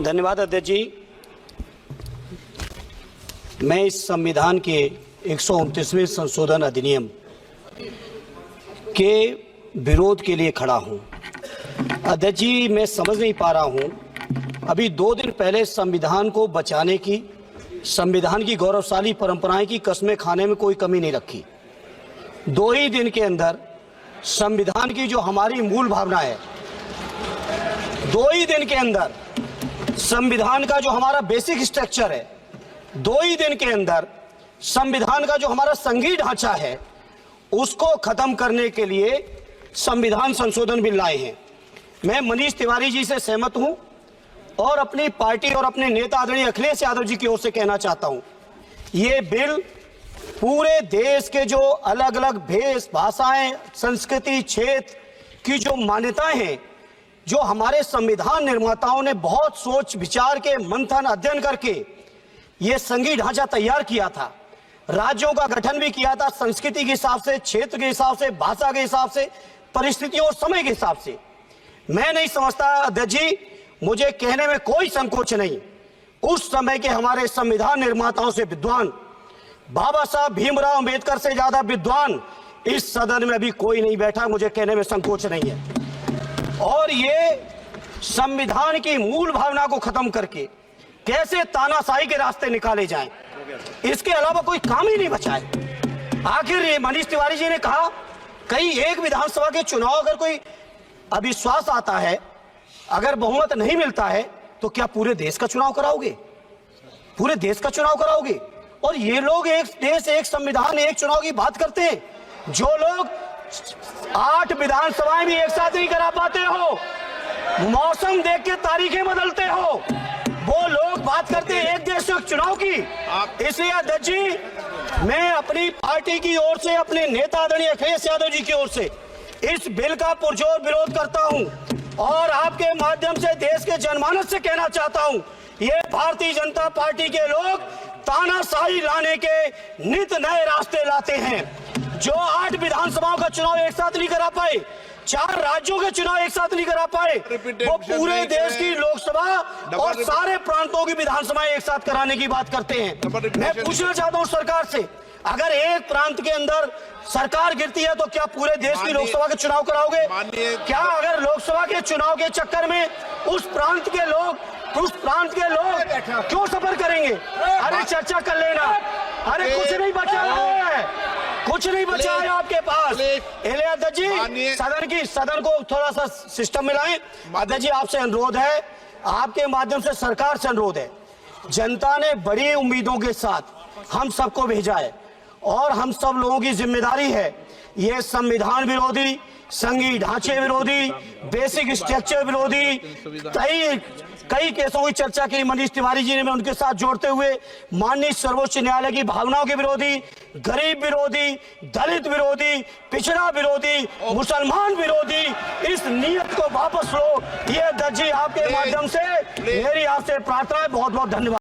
धन्यवाद अध्यक्ष जी। मैं इस संविधान के 129वें संशोधन अधिनियम के विरोध के लिए खड़ा हूं। अध्यक्ष जी, मैं समझ नहीं पा रहा हूं, अभी 2 दिन पहले संविधान को बचाने की, संविधान की गौरवशाली परंपराएं की कस्में खाने में कोई कमी नहीं रखी। 2 ही दिन के अंदर संविधान की जो हमारी मूल भावना है, 2 ही दिन के अंदर संविधान का जो हमारा बेसिक स्ट्रक्चर है, 2 ही दिन के अंदर संविधान का जो हमारा संघीय ढांचा है, उसको खत्म करने के लिए संविधान संशोधन बिल लाए हैं। मैं मनीष तिवारी जी से सहमत हूं और अपनी पार्टी और अपने नेता आदरणीय अखिलेश यादव जी की ओर से कहना चाहता हूं, ये बिल पूरे देश के जो अलग अलग भेष, भाषाएं, संस्कृति, क्षेत्र की जो मान्यताएं हैं, जो हमारे संविधान निर्माताओं ने बहुत सोच विचार के मंथन अध्ययन करके ये संघीय ढांचा तैयार किया था, राज्यों का गठन भी किया था, संस्कृति के हिसाब से, क्षेत्र के हिसाब से, भाषा के हिसाब से, परिस्थितियों और समय के हिसाब से। मैं नहीं समझता अध्यक्ष जी, मुझे कहने में कोई संकोच नहीं, उस समय के हमारे संविधान निर्माताओं से विद्वान, बाबा साहब भीमराव अंबेडकर से ज्यादा विद्वान इस सदन में अभी कोई नहीं बैठा, मुझे कहने में संकोच नहीं है। और ये संविधान की मूल भावना को खत्म करके कैसे तानाशाही के रास्ते निकाले जाएं, इसके अलावा कोई काम ही नहीं बचा है। आखिर ये मनीष तिवारी जी ने कहा, कहीं एक विधानसभा के चुनाव अगर कोई अविश्वास आता है, अगर बहुमत नहीं मिलता है, तो क्या पूरे देश का चुनाव कराओगे? पूरे देश का चुनाव कराओगे? और ये लोग एक देश, एक संविधान, एक चुनाव की बात करते हैं। जो लोग 8 विधानसभाएं भी एक साथ नहीं करा पाते हो, मौसम देख के तारीखें बदलते हो, वो लोग बात करते हैं एक देश एक चुनाव की। इसलिए अध्यक्ष जी, मैं अपनी पार्टी की ओर से, अपने नेता आदरणीय अखिलेश यादव जी की ओर से इस बिल का पुरजोर विरोध करता हूं और आपके माध्यम से देश के जनमानस से कहना चाहता हूं, ये भारतीय जनता पार्टी के लोग तानाशाही लाने के नित नए रास्ते लाते हैं। जो 8 विधानसभाओं का चुनाव एक साथ नहीं करा पाए, 4 राज्यों के चुनाव एक साथ नहीं करा पाए, वो पूरे देश की लोकसभा और सारे प्रांतों की विधानसभाएं एक साथ कराने की बात करते हैं। मैं पूछना चाहता हूं सरकार से, अगर एक प्रांत के अंदर सरकार गिरती है तो क्या पूरे देश की लोकसभा के चुनाव कराओगे? क्या अगर लोकसभा के चुनाव के चक्कर में उस प्रांत के लोग क्यों सफर करेंगे? अरे चर्चा कर लेना। अरे कुछ नहीं बचा है, कुछ नहीं बचा है आपके पास। अध्यक्ष जी, सदन को थोड़ा सा सिस्टम में लाएं। अध्यक्ष जी, आपसे अनुरोध है, आपके माध्यम से सरकार से अनुरोध है, जनता ने बड़ी उम्मीदों के साथ हम सबको भेजा है और हम सब लोगों की जिम्मेदारी है, ये संविधान विरोधी, संघीय ढांचे विरोधी, बेसिक स्ट्रक्चर विरोधी कई केसों की चर्चा की मनीष तिवारी जी ने, मैं उनके साथ जोड़ते हुए माननीय सर्वोच्च न्यायालय की भावनाओं के विरोधी, गरीब विरोधी, दलित विरोधी, पिछड़ा विरोधी, मुसलमान विरोधी, इस नियत को वापस लो। ये अध्यक्ष जी, आपके माध्यम से मेरी आपसे प्रार्थना है। बहुत बहुत धन्यवाद।